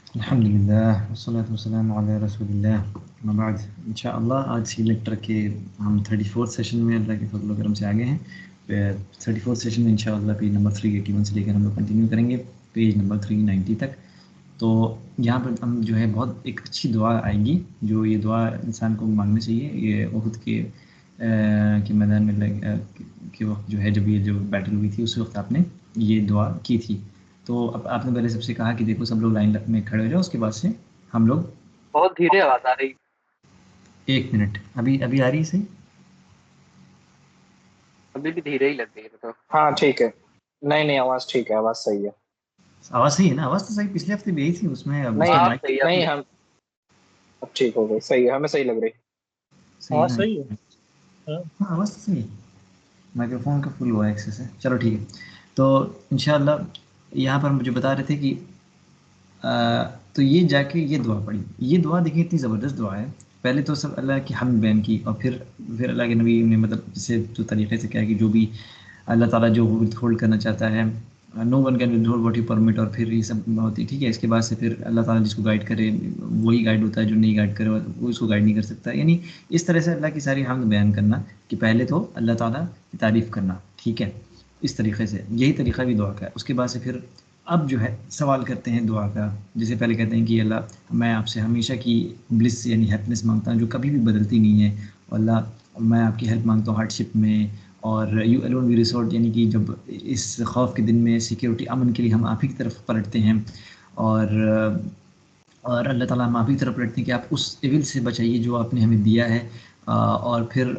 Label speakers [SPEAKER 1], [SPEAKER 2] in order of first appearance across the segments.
[SPEAKER 1] अल्हम्दुलिल्लाह वस्सलातु वस्सलामु अला रसूलिल्लाह अम्मा बाद। इंशाअल्लाह आज सी लेक्चर के हम 34th सेशन में अल्लाह के फजल करम से आगे हैं। 34th सेशन में इंशाअल्लाह पेज नंबर 381 से लेकर हम लोग कंटिन्यू करेंगे पेज नंबर 390 तक। तो यहाँ पर हम जो है बहुत एक अच्छी दुआ आएगी, जो ये दुआ इंसान को मांगनी चाहिए। ये उहुद के मैदान में के वक्त जो है, जब ये जो बैटल हुई थी उस वक्त आपने ये दुआ की थी। तो अब आपने पहले सबसे कहा कि देखो सब लोग लाइन में खड़े हो जाओ, उसके बाद से हम लोग
[SPEAKER 2] बहुत धीरे आवाज आ रही।
[SPEAKER 1] 1 मिनट, अभी अभी आ रही है सही?
[SPEAKER 2] अभी भी धीरे ही लग रही है तो।
[SPEAKER 3] हाँ ठीक है। नहीं नहीं, आवाज ठीक है, आवाज सही है।
[SPEAKER 1] आवाज़ सही है ना? आवाज़ तो सही पिछले हफ्ते भी यही थी, उसमें अब
[SPEAKER 3] नहीं
[SPEAKER 1] उसमें
[SPEAKER 2] हाँ
[SPEAKER 1] माइक
[SPEAKER 2] सही है
[SPEAKER 3] नहीं,
[SPEAKER 2] अभी।
[SPEAKER 3] हम अब ठीक हो गई, सही है, हमें सही लग रही।
[SPEAKER 1] सही है
[SPEAKER 4] आवाज
[SPEAKER 1] ना?
[SPEAKER 4] सही है। हाँ।
[SPEAKER 1] हाँ आवाज़ तो सही है, माइक्रोफोन का फुल हुआ है एक्सेस है। चलो ठीक है। तो इंशाल्लाह यहाँ पर मुझे बता रहे थे कि तो ये जाके ये दुआ पढ़ी। ये दुआ देखिए इतनी ज़बरदस्त दुआ है। पहले तो सब अल्लाह की हमद बयान की, और फिर अल्लाह के नबी ने मतलब जिसे जो तरीक़े से क्या है कि जो भी अल्लाह ताला जो विथहोल्ड करना चाहता है, no one can withhold what you permit, और फिर ये सब होती है। ठीक है, इसके बाद से फिर अल्लाह ताला जिसको गाइड करे वही गाइड होता है, जो नहीं गाइड करे वो इसको गाइड नहीं कर सकता। यानी इस तरह से अल्लाह की सारी हमद बयान करना कि पहले तो अल्लाह ताला की तारीफ़ करना। ठीक है, इस तरीके से यही तरीका भी दुआ का है। उसके बाद से फिर अब जो है सवाल करते हैं दुआ का। जैसे पहले कहते हैं कि अल्लाह मैं आपसे हमेशा की ब्लिस यानी हैप्पीनेस मांगता हूँ जो कभी भी बदलती नहीं है, और अल्लाह मैं आपकी हेल्प मांगता हूँ हार्डशिप में, और यू अलोन वी रिसोर्ट यानी कि जब इस खौफ के दिन में सिक्योरिटी अमन के लिए हम आप ही की तरफ पलटते हैं, और अल्लाह ताला हम आप ही की तरफ पलटते हैं कि आप उस एविल से बचाइए जो आपने हमें दिया है, और फिर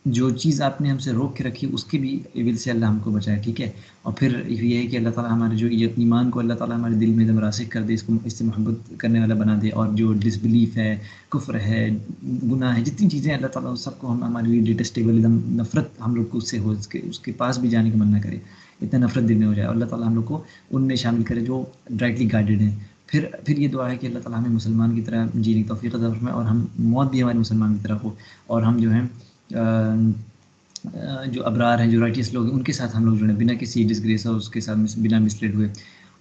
[SPEAKER 1] जो चीज़ आपने हमसे रोक के रखी उसके भी एविल से अल्लाह हमको बचाए। ठीक है, और फिर ये है कि अल्लाह ताला हमारे जो ये ईमान को अल्लाह ताला हमारे दिल में एकदम रासिख कर दे, इसको इससे मोहब्बत करने वाला बना दे, और जो डिसबिलीफ है, कुफ्र है, गुनाह है, जितनी चीज़ें अल्लाह ताला उस सबको हम हमारे लिए डिटेस्टेबल एकदम नफ़रत हम लोग को उससे हो, उसके पास भी जाने का मन ना करे, इतना नफ़रत दिल में हो जाए। अल्लाह ताला हम लोग को उनमें शामिल करे जो डायरेक्टली गाइडेड हैं। फिर ये दुआ है कि अल्लाह ताला हमें मुसलमान की तरह जीने की तौफ़ीक़ अता फ़रमाए, और हम मौत भी हमारे मुसलमान की तरह हो, और हम जो हैं जो अबरार हैं, जो राइटियस लोग हैं, उनके साथ हम लोग जुड़ें बिना किसी डिसग्रेस और उसके साथ बिना मिसलीड हुए।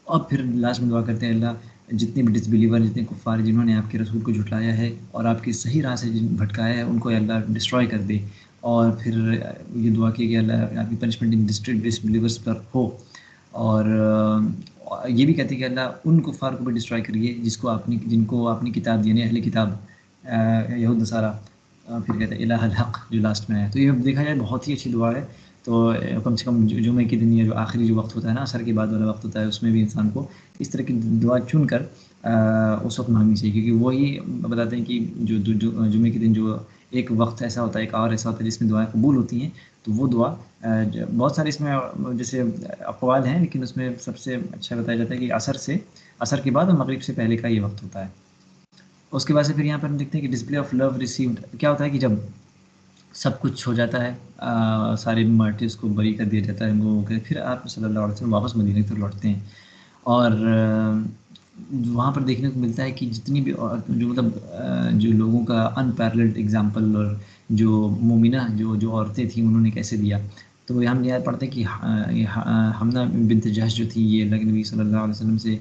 [SPEAKER 1] और फिर लास्ट में दुआ करते हैं अल्लाह जितने भी डिसबिलीवर हैं, जितने कुफ़ार जिन्होंने आपके रसूल को झुटलाया है और आपकी सही राह से भटकाया है, उनको अल्लाह डिस्ट्रॉय कर दे। और फिर ये दुआ की कि अल्लाह आपकी पनिशमेंट इन डिसबिलीवर्स पर हो, और ये भी कहते हैं कि अल्लाह उन कुफ़ार को भी डिस्ट्रॉय करिए जिनको आपने किताब दी, यानी अहले किताब यहूद नसारा। फिर कहते हैं इलाहल हक़ जो लास्ट में है। तो ये देखा जाए बहुत ही अच्छी दुआ है। तो कम से कम जुमे के दिन या जो आखिरी जो वक्त होता है ना, असर के बाद वाला वक्त होता है, उसमें भी इंसान को इस तरह की दुआ चुन कर उस वक्त मांगनी चाहिए, क्योंकि वही बताते हैं कि जो जुमे के दिन जो एक वक्त ऐसा होता है, एक और ऐसा होता है जिसमें दुआएं कबूल होती हैं। तो वो दुआ बहुत सारे इसमें जैसे अक़वाल हैं, लेकिन उसमें सबसे अच्छा बताया जाता है कि असर के बाद और मगरिब से पहले का ये वक्त होता है। उसके बाद से फिर यहाँ पर हम देखते हैं कि डिस्प्ले ऑफ लव रिसीव्ड क्या होता है कि जब सब कुछ हो जाता है, सारे मार्टिर्स को बरी कर दिया जाता है उनको, फिर आप सल्लल्लाहु अलैहि वसल्लम वापस मदीने की तरफ लौटते हैं, और वहाँ पर देखने को मिलता है कि जितनी भी जो मतलब जो लोगों का अनपैरेलल्ड एग्जाम्पल, और जो मोमिना जो औरतें थीं उन्होंने कैसे दिया। तो हम यहाँ पढ़ते हैं कि हमना बिन्त जहश जो थी, ये अल्लाह के नबी सल्लल्लाहु अलैहि वसल्लम से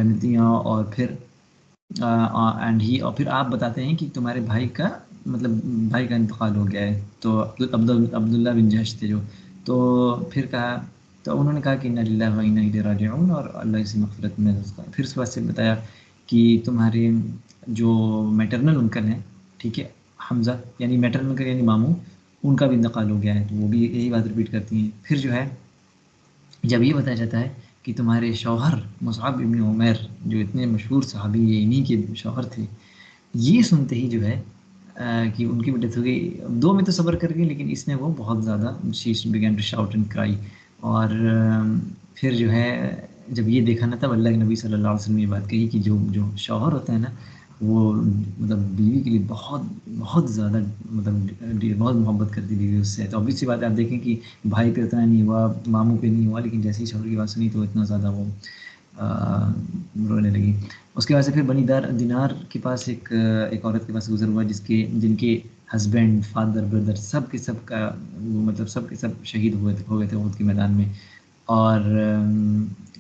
[SPEAKER 1] मिलती हैं, और फिर और फिर आप बताते हैं कि तुम्हारे भाई का मतलब भाई का इंतकाल हो गया है। तो अब्दुल्ला बिन जहश थे जो, तो फिर कहा, तो उन्होंने कहा कि इन्ना लिल्लाहि व इन्ना इलैहि राजिऊन, और अल्लाह से मग़फ़िरत में उसका। फिर उसके बाद से बताया कि तुम्हारे जो मैटरनल अंकल हैं, ठीक है, हमज़ा यानी मैटरनल अंकल यानी मामू, उनका भी इंतकाल हो गया है। तो वो भी यही बात रिपीट करती हैं। फिर जो है जब ये बताया जाता है कि तुम्हारे शौहर मुसअब इब्न उमैर जो इतने मशहूर सहाबी, ये इन्हीं के शौहर थे, ये सुनते ही जो है कि उनकी भी डेथ हो गई। 2 में तो सब्र कर गई, लेकिन इसमें वो बहुत ज़्यादा she began to shout and cry. और फिर जो है जब ये देखा ना, तब अल्लाह के नबी सल्लल्लाहु अलैहि वसल्लम ने ये बात कही कि जो जो शौहर होता है ना, वो मतलब बीवी के लिए बहुत बहुत ज़्यादा मतलब बहुत मोहब्बत करती बीवी उससे। तो ऑब्वियस सी बात है, आप देखें कि भाई पे इतना नहीं हुआ, मामू पे नहीं हुआ, लेकिन जैसे ही शौहर की बात सुनी तो इतना ज़्यादा वो रोने लगी। उसके बाद से फिर बनी दिनार के पास एक औरत के पास गुजर हुआ जिनके हस्बैंड, फादर, ब्रदर सब के सब का मतलब सब के सब शहीद हो गए थे उहद के मैदान में। और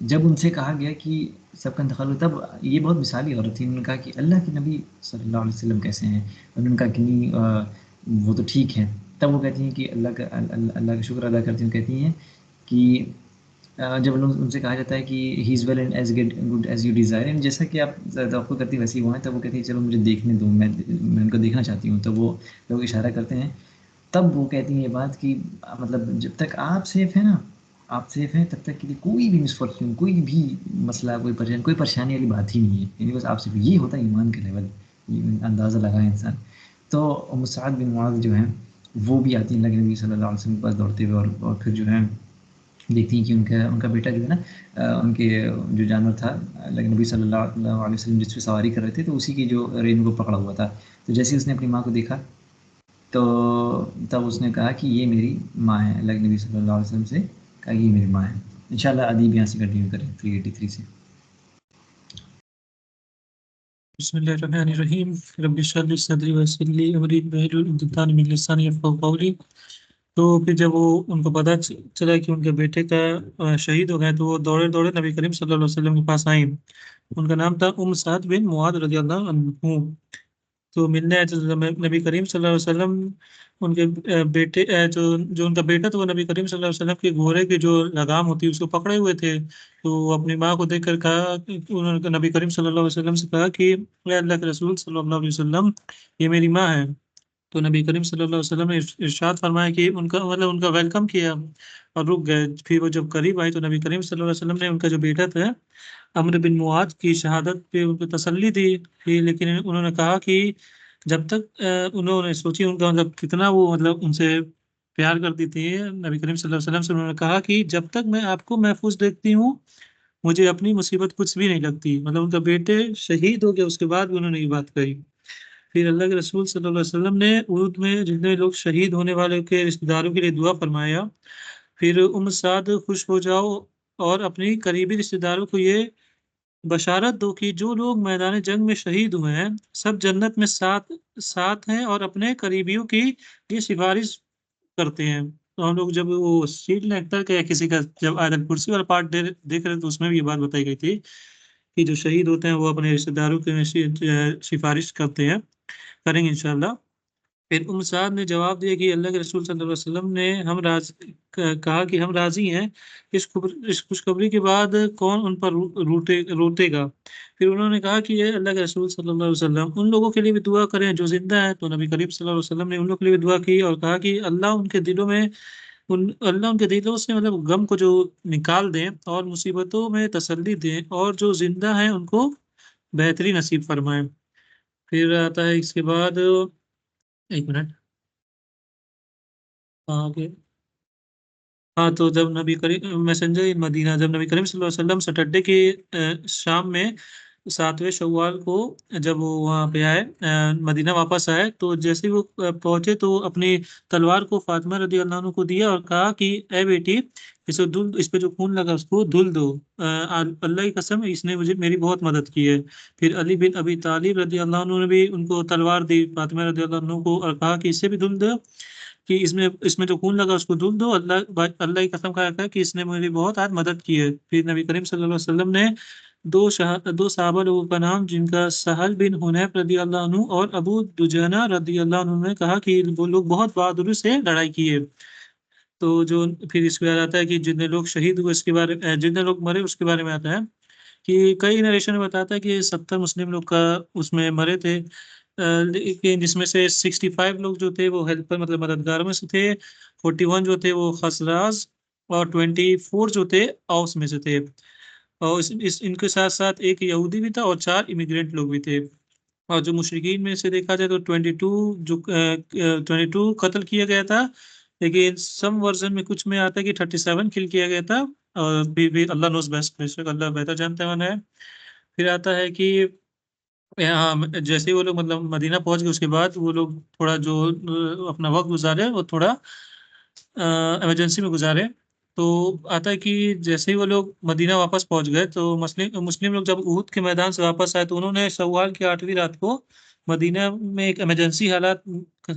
[SPEAKER 1] जब उनसे कहा गया कि सबका इंतकाल हुआ, तब ये बहुत मिसाली औरत थी। उन्होंने कहा कि अल्लाह के नबी सल्लल्लाहु अलैहि वसल्लम कैसे हैं? उन्होंने कहा कि नहीं, वो तो ठीक है। तब वो कहती हैं कि अल्लाह का शुक्र अदा करती हूँ, कहती हैं कि जब लोग उनसे कहा जाता है कि he is well and as good as you desire, and जैसा कि आप तवक्को करती वैसे ही वो हैं, तब वो कहती है चलो मुझे देखने दो, मैं उनको देखना चाहती हूँ। तो वो लोग इशारा करते हैं। तब वो कहती हैं ये बात कि मतलब जब तक आप सेफ हैं ना, आप सेफ हैं, तब तक के लिए कोई भी मिसफॉर्च्यून, कोई भी मसला, कोई परेशानी वाली बात ही नहीं है। यानी बस आप सेफ, ये होता है ईमान का लेवल, ये अंदाज़ा लगाए इंसान। तो मुसअद बिन मुआज़ जो हैं, वो भी आती हैं अल्लाह के नबी सल्लल्लाहु अलैहि वसल्लम के पास दौड़ते हुए, और फिर जो है देखती हैं कि उनका उनका बेटा जो है ना, उनके जो जानवर था, अल्लाह के नबी सल्लल्लाहु अलैहि वसल्लम जिस पे सवारी कर रहे थे, तो उसी की जो रेन को पकड़ा हुआ था। तो जैसे ही उसने अपनी माँ को देखा, तो तब उसने कहा कि ये मेरी माँ है। अल्लाह के नबी सल्लल्लाहु अलैहि वसल्लम से कहा कि ये मेरी माँ है। इंशाल्लाह अदीब यहाँ से कंटिन्यू करें 383 से।
[SPEAKER 4] बिस्मिल्लाहिर्रहमानिर्रहीम। रब्बि इश्रह ली सदरी वयस्सिर ली अमरी वाहलुल उक़दतम मिन लिसानी यफ़क़हू क़ौली। तो फिर जब वो उनको पता चला कि उनके बेटे का शहीद हो गए, तो वो दौड़े दौड़े नबी करीम सल्लल्लाहु अलैहि वसल्लम के पास आई। उनका नाम था साद बिन मुआद रज़ियल्लाहु अन्हु। तो मिलने आए, तो नबी करीम सल्लल्लाहु अलैहि वसल्लम उनके बेटे जो जो उनका बेटा था, वो नबी करीम सल्लल्लाहु अलैहि वसल्लम के घोड़े की जो लगाम होती है उसको पकड़े हुए थे। तो वो अपनी माँ को देखकर कहा उन्होंने नबी करीम सल्लल्लाहु अलैहि वसल्लम से कहा कि "ए अल्लाह के रसूल सल्लल्लाहु अलैहि वसल्लम, ये मेरी माँ है।" तो नबी करीम सल्लल्लाहु अलैहि वसल्लम ने इरशाद फरमाया कि उनका वेलकम किया और रुक गए। फिर वो जब करीब आई, तो नबी करीम सल्लल्लाहु अलैहि वसल्लम ने उनका जो बेटा था अम्र बिन मुआद की शहादत पे उनको तसल्ली दी थी, लेकिन उन्होंने कहा कि जब तक उन्होंने सोची उनका मतलब कितना वो मतलब उनसे प्यार करती थी नबी करीम सल्लल्लाहु अलैहि वसल्लम से। उन्होंने कहा कि जब तक मैं आपको महफूज देखती हूँ, मुझे अपनी मुसीबत कुछ भी नहीं लगती। मतलब उनका बेटे शहीद हो गया, उसके बाद भी उन्होंने ये बात कही। फिर अल्लाह के रसूल सल्लल्लाहु अलैहि वसल्लम ने उहद में जितने लोग शहीद होने वाले के रिश्तेदारों के लिए दुआ फरमाया। फिर साद खुश हो जाओ और अपनी करीबी रिश्तेदारों को ये बशारत दो कि जो लोग मैदान जंग में शहीद हुए हैं, सब जन्नत में साथ साथ हैं और अपने करीबियों की ये सिफारिश करते हैं। तो हम लोग जब वो शील्ड नेक्टर का या किसी का जब आयतल कुर्सी वाला पार्ट देख रहे थे, तो उसमें भी ये बात बताई गई थी कि जो शहीद होते हैं वो अपने रिश्तेदारों की सिफारिश करते हैं, करेंगे इंशाल्लाह। फिर साद ने जवाब दिया कि अल्लाह के रसूल सल्लल्लाहु अलैहि वसल्लम ने कहा कि हम राजी हैं। इस खुशखबरी के बाद कौन उन पर रोतेगा? फिर उन्होंने कहा कि ये अल्लाह के रसूल सल्लल्लाहु अलैहि वसल्लम, उन लोगों के लिए भी दुआ करें जो जिंदा हैं। तो नबी करीम सल्लल्लाहु अलैहि वसल्लम ने उन लोगों के लिए भी दुआ की और कहा कि अल्लाह उनके दिलों से मतलब गम को जो निकाल दें और मुसीबतों में तसल्ली दें, और जो जिंदा हैं उनको बेहतरी नसीब फरमाएं। फिर आता है इसके बाद, एक मिनट, आगे। हाँ, तो जब नबी करीम मैसेंजर इन मदीना, जब नबी करीम सल्लल्लाहु अलैहि वसल्लम सैटरडे के शाम में 7वें शव्वाल को जब वो वहाँ पे आए, मदीना वापस आए, तो जैसे ही वो पहुंचे, तो अपनी तलवार को फातिमा रदी अल्लाह अन्हा को दिया और कहा कि ए बेटी, इस पे जो खून लगा उसको धुल दो। अल्लाह की कसम, इसने मुझे मेरी बहुत मदद की है। फिर अली बिन अबी तालिब रदी अल्लाह अन्हु ने भी उनको तलवार दी फातिमा रदी अल्लाह अन्हु को और कहा कि इसे भी धुल दो, कि इसमें इसमें जो खून लगा उसको धुल दो। अल्लाह की कसम खा है कि इसने मेरी बहुत आज मदद की है। फिर नबी करीम सल्लल्लाहु अलैहि वसल्लम ने दो सहाबा लोगों का नाम, जिनका सहल बिन हुनैफ रदी अल्लाह अन्हु और अबू दुजाना रदी अल्लाह अन्हु ने कहा कि वो लोग बहुत बहादुरी से लड़ाई किए। तो जो फिर इसके बाद आता है कि जितने लोग शहीद हुए उसके बारे में, जितने लोग मरे उसके बारे में आता है कि कई नरेशन में बताता है कि 70 मुस्लिम लोग का उसमें मरे थे। लेकिन जिसमें से 65 लोग जो थे वो हेल्पर मतलब मददगारों में से थे, 41 जो थे वो खसराज, और 24 जो थे औस में से थे। और इनके साथ साथ एक यहूदी भी था और 4 इमिग्रेंट लोग भी थे। और जो मुशरिकीन में से देखा जाए तो 22 कत्ल किया गया था, लेकिन सम वर्जन में कुछ में आता है कि 37 किल किया गया था। और भी अल्लाह नोज बेस्ट, बेशक अल्लाह बेहतर जानते हैं। फिर आता है कि यहाँ जैसे ही वो लोग मतलब मदीना पहुंच गए, उसके बाद वो लोग थोड़ा जो अपना वक्त गुजारे वो थोड़ा इमरजेंसी में गुजारे। तो आता है कि जैसे ही वो लोग मदीना वापस पहुंच गए, तो मुस्लिम मुस्लिम लोग जब उहुद के मैदान से वापस आए, तो उन्होंने शव्वाल की 8वीं रात को मदीना में एक इमरजेंसी हालात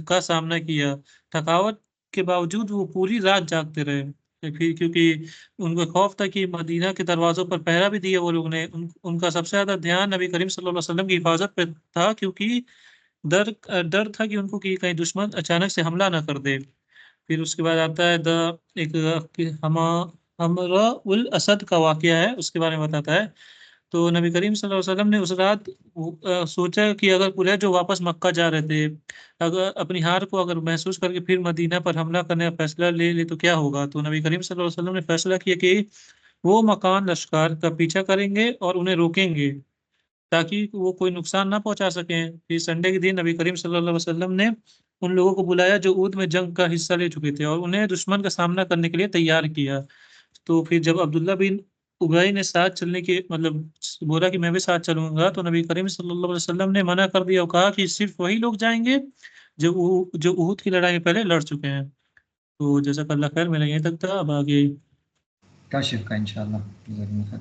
[SPEAKER 4] का सामना किया। थकावट के बावजूद वो पूरी रात जागते रहे। फिर क्योंकि उनको खौफ था कि मदीना के दरवाज़ों पर पहरा भी दिया वो लोग ने, उनका सबसे ज़्यादा ध्यान नबी करीम सल्लल्लाहु अलैहि वसल्लम की हिफाजत पे था, क्योंकि डर था कि उनको कि कहीं दुश्मन अचानक से हमला ना कर दे। फिर उसके बाद आता है एक हमरा उल असद का वाकया है, उसके बारे में बताता है। तो नबी करीम सल्लल्लाहु अलैहि वसल्लम ने उस रात सोचा कि अगर कुरैश जो वापस मक्का जा रहे थे, अगर अपनी हार को अगर महसूस करके फिर मदीना पर हमला करने का फैसला ले ले तो क्या होगा। तो नबी करीम सल्लल्लाहु अलैहि वसल्लम ने फैसला किया कि वो मकान लश्कर का पीछा करेंगे और उन्हें रोकेंगे ताकि वो कोई नुकसान ना पहुंचा सकें। फिर संडे के दिन नबी करीम सल्लल्लाहु अलैहि वसल्लम ने उन लोगों को बुलाया जो ऊद में जंग का हिस्सा ले चुके थे और उन्हें दुश्मन का सामना करने के लिए तैयार किया। तो फिर जब अब्दुल्ला बिन उबई ने साथ चलने के मतलब बोला कि मैं भी साथ चलूंगा, तो नबी करीम सल्लल्लाहु अलैहि वसल्लम ने मना कर दिया और कहा कि सिर्फ वही लोग जाएंगे जो उहुद की लड़ाई में पहले लड़ चुके हैं। तो जैसा अल्लाह खैर मेरा यहीं तक था, अब आगे
[SPEAKER 1] काशिफ का इंशाल्लाह। जज़ाकल्लाह खैर।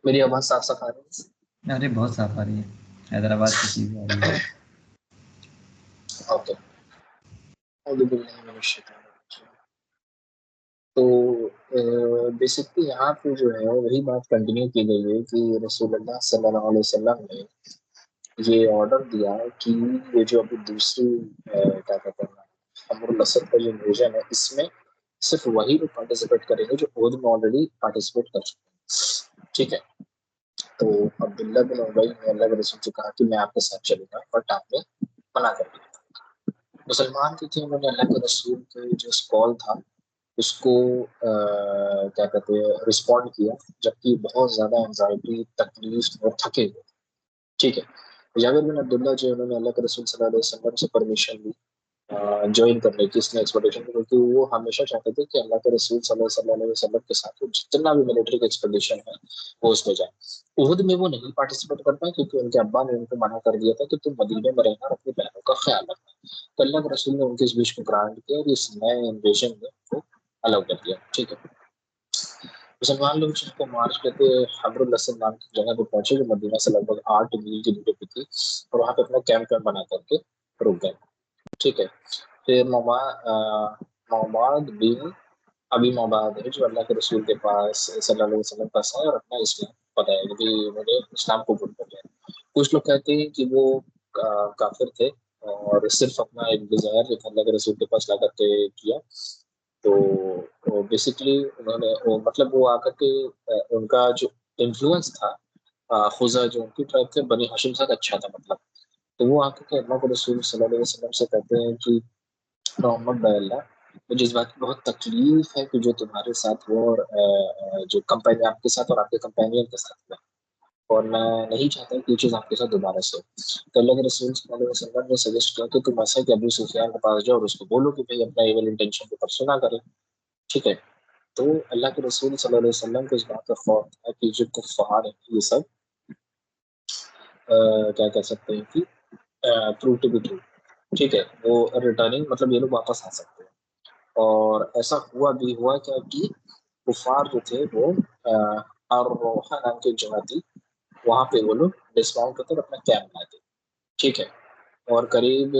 [SPEAKER 3] मेरी आवाज साफ साफ आ रही है?
[SPEAKER 1] अरे बहुत साफ आ रही है, हैदराबाद की चीज़ आ रही है।
[SPEAKER 3] ओके। अऊज़ु बिल्लाहि मिनश शैतानिर रजीम। तो बेसिकली यहाँ पे जो है वही बात कंटिन्यू की गई है कि रसूलुल्लाह सल्लल्लाहु अलैहि वसल्लम ने ये ऑर्डर दिया कि ये जो अभी दूसरी क्या कहते हैं हमरुल असद का जो इंवेजन है, इसमें सिर्फ वही लोग पार्टिसिपेट करेंगे जो ओद में ऑलरेडी पार्टिसिपेट कर चुके हैं। ठीक है। तो अब्दुल्ला बिन उबई ने अल्लाह के रसूल से कहा कि मैं आपके साथ चलूंगा, बट आपने मना कर दिया। मुसलमान जो थे उन्होंने अल्लाह के रसूल के जो कॉल था उसको क्या कहते हैं रिस्पॉन्ड किया, जबकि बहुत ज्यादा एंजाइटी, तकलीफ और थके हुए। ठीक है। जाबिर बिन अब्दुल्ला जो उन्होंने अल्लाह के रसूल सल्लल्लाहु अलैहि वसल्लम से परमिशन ली ज्वाइन करने की इसने एक्सपेडिशन को, क्योंकि वो हमेशा चाहते थे कि अल्लाह के रसूल सल्लल्लाहु अलैहि वसल्लम के साथ वो जितना भी मिलिट्री का एक्सपेडिशन है वो उसमें जाए। उहुद में वो नहीं पार्टिसिपेट कर पाए क्योंकि उनके अब्बा ने उनको मना कर दिया था कि तुम मदीने में रहना और अपनी बहनों का ख्याल रखना। तो अल्लाह के रसूल ने उनके इस विश को ग्रांट किया और इस नए इन्वेजन में वो अलाउ कर दिया। ठीक है। मुसलमान लोग जिनको मार्च करके हमरुल असद नाम की जगह पे पहुंचे जो मदीना से लगभग 8 मील की दूरी पे थी, और वहां पे अपना कैंप बना करके रुक गए। ठीक है। फिर मोहम्मद बिन अभी मोहम्मद है जो अल्लाह के रसूल के पास सल्लल्लाहु अलैहि वसल्लम के पास आए और अपना इस्लाम बताया कि मुझे इस्लाम कबूल कर लिया। कुछ लोग कहते हैं कि वो काफिर थे और सिर्फ अपना एक डिजायर जो था अल्लाह के रसूल के पास ला करके किया। तो बेसिकली उन्होंने मतलब वो आकर के उनका जो इन्फ्लुएंस था खुजा जो उनकी ट्राइब थे बनी हाशिम साथ अच्छा था मतलब। तो वो आकर के अल्लाह के रसूल सल्लल्लाहु अलैहि वसल्लम से कहते हैं कि मोहम्मद बैल्ला, मुझे इस बात की बहुत तकलीफ है कि जो तुम्हारे साथ हुआ और जो कंपेनी आपके साथ और आपके कंपेनियन के साथ हुआ, और मैं नहीं चाहता कि ये चीज़ आपके साथ दोबारा से हो। तो अल्लाह के रसूल सल्लल्लाहु अलैहि वसल्लम ने सजेस्ट किया कि तुम ऐसा कि अबू सुफियान के पास जाओ और उसको बोलो कि भाई अपना एविल इंटेंशन को परसू ना करे। ठीक है। तो अल्लाह के रसूल सल्लल्लाहु अलैहि वसल्लम को इस बात का खौफ था कि जो कुफ़ार हैं ये सब क्या कह सकते हैं कि प्रूव टू बी ट्रू। ठीक है। वो रिटर्निंग मतलब ये लोग वापस आ सकते हैं। और ऐसा हुआ क्या कि कुफार जो थे वो अरोहा नाम की एक जगह थी, वहां पे वो लोग डिस्माउंट होकर अपना कैंप लाए थे। ठीक है। और करीब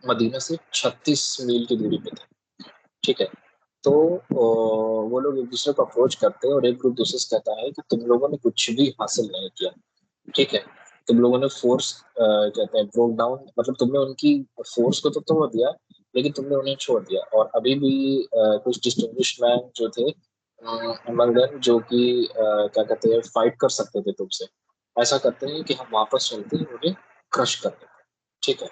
[SPEAKER 3] मदीना से 36 मील की दूरी पे थे। ठीक है। तो वो लोग एक दूसरे को अप्रोच करते हैं और एक ग्रुप दूसरे से कहता है कि तुम लोगों ने कुछ भी हासिल नहीं किया। ठीक है। तुम लोगों ने फोर्स कहते हैं ब्रोक डाउन, मतलब तुमने उनकी फोर्स को तो तोड़ दिया लेकिन तुमने उन्हें छोड़ दिया। और अभी भी कुछ डिस्टिंग्विश्ड मैन जो थे अमंग देम जो कि क्या कहते हैं फाइट कर सकते थे तुमसे, ऐसा करते हैं कि हम वापस चलते हैं उन्हें क्रश कर देते हैं। ठीक है।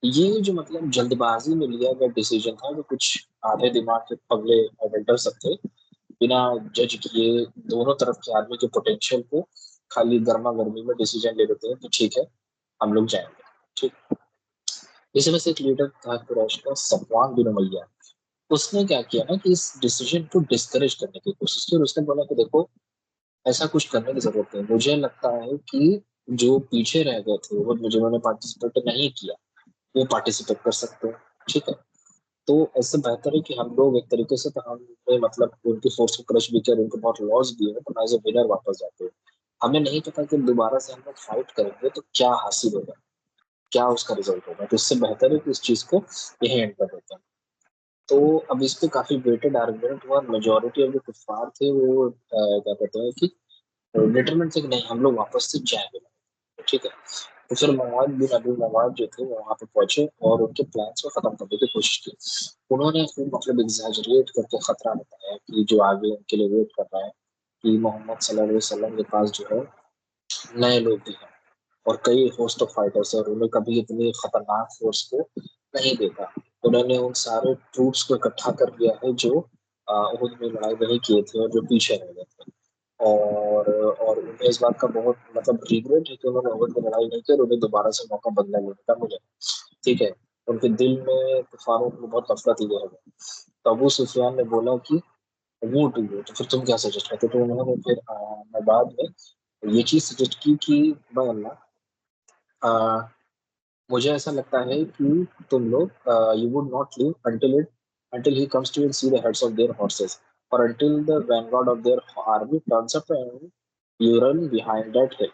[SPEAKER 3] ये जो मतलब जल्दबाजी में लिया गया डिसीजन था, जो कुछ आधे दिमाग के पगले एडल्टर सब थे, बिना जज किए दोनों तरफ के आदमी के पोटेंशियल को खाली गर्मा गर्मी में डिसीजन ले लेते हैं कि ठीक है हम लोग जाएंगे। ठीक। इसमें से एक लीडर था कुरैश का सफवान बिन उमैया। उसने क्या किया ना कि इस डिसीजन को डिस्करेज करने की कोशिश की और उसने बोला कि देखो ऐसा कुछ करने की जरूरत है, मुझे लगता है कि जो पीछे रह गए थे वो जिन्होंने पार्टिसिपेट नहीं किया वो पार्टिसिपेट कर सकते हैं। ठीक है। तो ऐसे बेहतर है कि हम लोग एक तरीके से तो हमने मतलब उनकी फोर्स को क्रश भी किया, उनको बहुत लॉस भी है, तो एज ए विनर वापस जाते हैं। हमें नहीं पता कि दोबारा से हम लोग फाइट करेंगे तो क्या हासिल होगा। क्या उसका रिजल्ट होगा। तो इससे बेहतर है कि इस चीज को यही एंड कर देते हैं। तो अब इस पे काफी वेटेड आर्गुमेंट हुआ। मेजोरिटी ऑफ जो कुफार थे वो क्या कहते हैं कि डिटरमेंट थे कि नहीं हम लोग वापस से जाएंगे, ठीक है। तो फिर मवाद बिन अबी नवाज जो थे वो वहां पे पहुंचे और उनके प्लान्स को खत्म करने की कोशिश की। उन्होंने फिर मतलब एग्जैजरेट करके खतरा बताया कि जो आगे उनके लिए वेट कर रहा है कि मोहम्मद सल्लल्लाहु अलैहि वसल्लम के पास जो है नए लोग भी हैं और कई होस्ट ऑफ फाइटर्स है और उन्हें कभी इतनी खतरनाक फोर्स को नहीं देखा। उन्होंने उन सारे ट्रूप्स को इकट्ठा कर लिया है जो उहुद में लड़ाई नहीं किए थे और जो पीछे रह गए थे। और उन्हें इस बात का बहुत मतलब रिग्रेट है कि उन्होंने उहुद में लड़ाई नहीं की और उन्हें दोबारा से मौका बदला लेने का मुझे, ठीक है। उनके दिल में कुफारों को बहुत नफरत ही है। तो अबू सुफियान ने बोला कि वो टू वो तो फिर तुम क्या सजेस्ट करते। तो उन्होंने फिर मैं बाद में ये चीज सजेस्ट की कि भाई अल्लाह, मुझे ऐसा लगता है कि तुम लोग you would not leave until he comes to and see the heads of their horses or until the vanguard of their army turns up and you run behind that hill,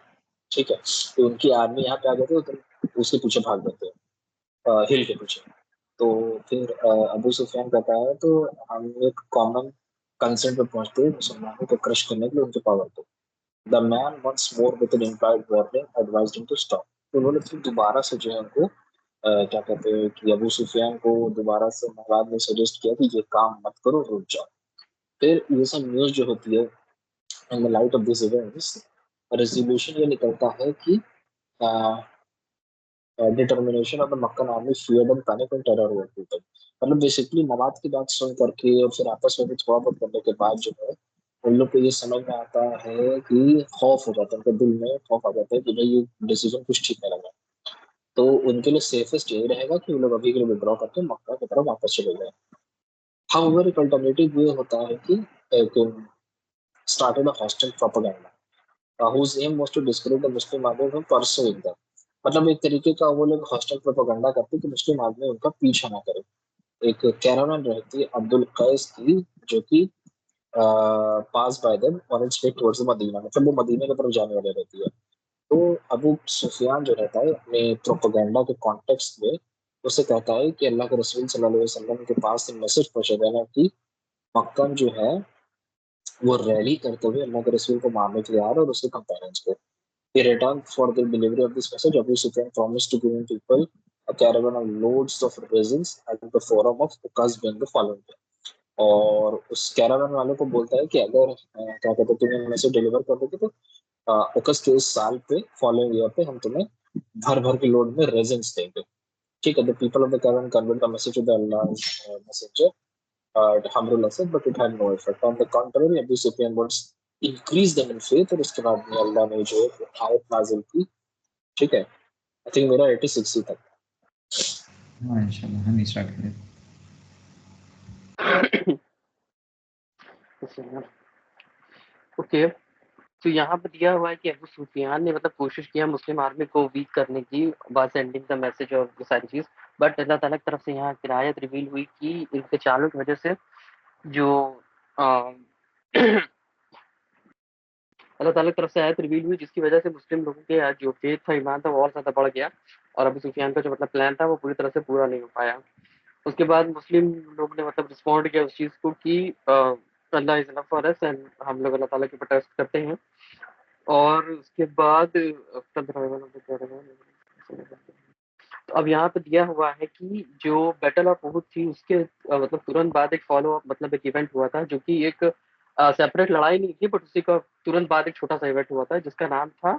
[SPEAKER 3] ठीक है। तो उनकी आर्मी यहाँ पे आ जाती है तो तुम उसके पीछे भाग जाते हो हिल के पीछे। तो फिर अबू सुफियान कहता है तो हम एक कॉमन कंसेंट पे पहुंचते हैं मुसलमानों को क्रश करने के लिए उनके पावर को। The man once more with an implied warning advised him to stop। तो उन्होंने फिर दोबारा से जो है उनको क्या कहते हैं कि अबू सुफियान को दोबारा से महराज ने सजेस्ट किया कि ये काम मत करो, रुक जाओ। फिर ये सब न्यूज जो होती है in the light of this events resolution ये निकलता है कि determination of the Meccan army feared and panic and terror over people। मतलब बेसिकली मवाद की बात सुन करके और फिर आपस में भी थोड़ा बहुत करने के बाद जो है उन लोग को ये समझ में आता है कि खौफ हो जाता है, उनके दिल में खौफ आ जाता है कि भाई ये डिसीजन कुछ ठीक नहीं लग रहा। तो उनके लिए सेफेस्ट यही रहेगा कि वो लोग अभी के लिए विड्रॉ करके मक्का की तरफ वापस चले जाए। हाउएवर एक अल्टरनेटिव ये होता है कि started a hostel propaganda whose aim was to discourage the Muslim army from pursuing them। मतलब एक तरीके का वो लोग हॉस्टल प्रोपेगेंडा करते कि मुस्लिम आदमी उनका पीछा ना करे। एक कैरावन रहती है अब्दुल कैस की जो कि पास बाय देम और इट्स हेड टुवर्ड्स मदीना, मतलब वो मदीने की तरफ जाने वाली रहती है। तो अबू सुफियान जो रहता है अपने प्रोपेगेंडा के कॉन्टेक्स्ट में उसे कहता है कि अल्लाह के रसूल सल्लल्लाहु अलैहि वसल्लम के पास मैसेज पहुंचा देना कि मक्का जो है वो रैली करते हुए अल्लाह के रसूल को मारने के लिए आ रहा है और उसके कंपेनियंस को। He returned for the delivery of this message. Abu Sufyan promised to give people a caravan of loads of raisins at the forum of Uqas being the following day। और उस कैरावन वालों को बोलता है कि अगर क्या कहते हैं तुम्हें मैसेज डिलीवर कर दोगे तो उकस के उस साल पे फॉलोइंग ईयर पे हम तुम्हें भर भर के लोड में रेजिन्स देंगे, ठीक है। The people of the caravan convert the message to the Allah messenger Hamrul Asad, but it had no effect. On the contrary, Abu Sufyan wants increase them in faith और उसके बाद में अल्लाह ने जो आयत नाजिल की, ठीक है। आई थिंक मेरा 86 ही तक।
[SPEAKER 1] हाँ इंशाल्लाह हम स्टार्ट करें।
[SPEAKER 2] ओके, तो यहाँ पे दिया हुआ है कि अबू सुफियान ने मतलब कोशिश किया मुस्लिम आर्मी को वीक करने की, बात सेंडिंग द मैसेज और वो सारी चीज, बट अल्लाह ताला की तरफ से यहाँ किरायत रिवील हुई कि इनके चालों की वजह से जो अल्लाह ताला की तरफ से आयत रिवील हुई जिसकी वजह से मुस्लिम लोगों के जो फेथ था, ईमान था, वो और ज्यादा बढ़ गया और अबू सुफियान का जो मतलब प्लान था वो पूरी तरह से पूरा नहीं हो पाया। उसके बाद मुस्लिम लोग ने मतलब रिस्पॉन्ड किया उस चीज को कि Allah is enough for us and हम लोग अल्लाह ताला के ऊपर ट्रस्ट करते हैं। और उसके बाद तो अब यहाँ पे दिया हुआ है कि जो बैटल ऑफ उहुद थी उसके मतलब तुरंत बाद एक फॉलो अप मतलब एक इवेंट हुआ था जो कि एक सेपरेट लड़ाई नहीं थी, बट उसी का तुरंत बाद एक छोटा सा इवेंट हुआ था जिसका नाम था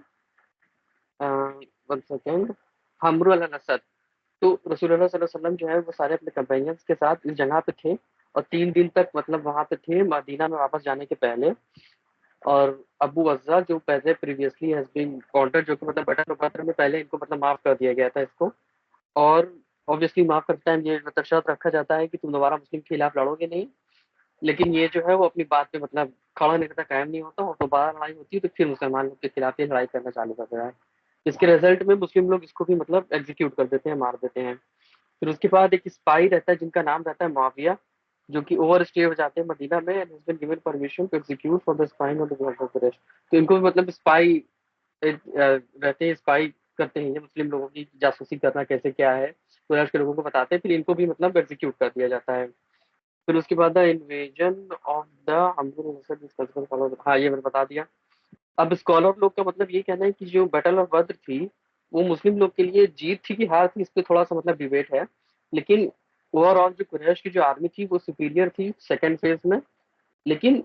[SPEAKER 2] वन सेकेंड, हमरू अल असद। तो रसूलुल्लाह सल्लल्लाहु अलैहि वसल्लम जो है वो सारे अपने कंपेनियंस के साथ इस जगह पे थे और 3 दिन तक मतलब वहां पे थे मदीना में वापस जाने के पहले। और अबू अज्जा जो पहले प्रीवियसली हैज बीन काउंटर, जो कि मतलब बैटल ऑफ बदर में पहले इनको मतलब माफ कर दिया गया था इसको। और ऑब्वियसली माफ करते टाइम ये मतलब शर्त रखा जाता है कि तुम दोबारा मुस्लिम के खिलाफ लड़ोगे नहीं, लेकिन ये जो है वो अपनी बात पे मतलब खड़ा नहीं रहता, कायम नहीं होता और दोबारा लड़ाई होती है तो फिर मुसलमान लोग के खिलाफ ये लड़ाई करना चालू कर देता है। इसके रिजल्ट में मुस्लिम लोग इसको भी मतलब एग्जीक्यूट कर देते हैं, मार देते हैं। फिर उसके बाद एक स्पाई रहता है जिनका नाम रहता है मुआविया, जो कि ओवर स्टे हो जाते हैं मदीना में and has been given permission to execute for the spying of the Quraysh. तो इनको भी मतलब स्पाई रहते हैं, स्पाई करते हैं ये मुस्लिम लोगों की जासूसी करना कैसे क्या है, कुरैश के लोगों को बताते हैं, फिर इनको भी मतलब एग्जीक्यूट कर दिया जाता है। फिर उसके बाद द इन्वेजन ऑफ द हाँ ये मैंने बता दिया। अब स्कॉलर लोग का मतलब ये कहना है कि जो बैटल ऑफ बद्र थी वो मुस्लिम लोग के लिए जीत थी कि हार थी, इस पे थोड़ा सा मतलब डिबेट है, लेकिन ओवरऑल जो कुरैश की जो आर्मी थी वो सुपीरियर थी सेकेंड फेज में, लेकिन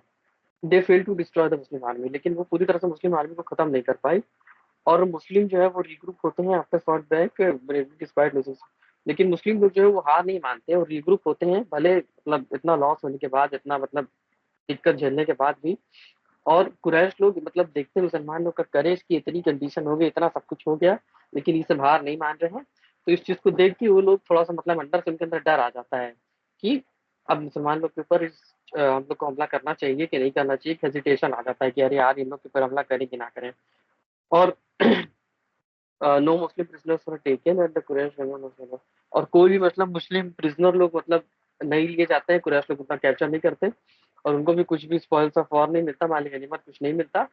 [SPEAKER 2] they fail to destroy the Muslim army, लेकिन वो पूरी तरह से मुस्लिम आर्मी को खत्म नहीं कर पाई। और मुस्लिम जो है वो रीग्रुप होते हैं after fought back despite losses, लेकिन मुस्लिम लोग जो है वो हार नहीं मानते और रीग्रुप होते हैं, भले मतलब इतना लॉस होने के बाद, इतना मतलब दिक्कत झेलने के बाद भी। और कुरैश लोग मतलब देखते हैं मुसलमान लोग का करेज की इतनी कंडीशन हो गई, इतना सब कुछ हो गया, लेकिन ये सब हार नहीं मान रहे हैं। तो इस चीज को देख के वो लोग थोड़ा सा मतलब अंदर से उनके अंदर डर आ जाता है कि अब मुसलमान लोग के ऊपर हम लोग को हमला करना चाहिए कि नहीं करना चाहिए, हेजिटेशन आ जाता है कि अरे यार इन लोग के ऊपर हमला करें कि ना करें। और no Muslim prisoners were taken at the Quraysh, और कोई भी मतलब मुस्लिम प्रिजनर लोग मतलब नहीं लिए जाते हैं, कुरैश लोग उतना कैप्चर नहीं करते, और उनको भी कुछ भी स्पॉइल्स ऑफ वॉर नहीं मिलता, माल गनीमत कुछ नहीं मिलता।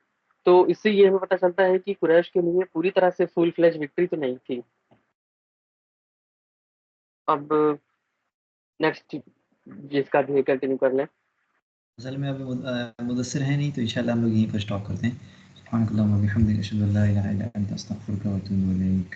[SPEAKER 2] तो इससे ये हमें पता चलता है कि कुरैश के लिए पूरी तरह से फुल फ्लेज विक्ट्री तो नहीं थी। अब नेक्स्ट जिसका भी कंटिन्यू कर लें।
[SPEAKER 1] असल में अभी मुदस्सिर है नहीं, तो इंशाल्लाह हम लोग यहीं पर स्टॉप करते हैं। सुब्हानकल्लाहुम्मा व बिहम्दिका अशहदु अन ला इलाहा इल्ला अंता अस्तगफिरुका व अतूबु इलैक।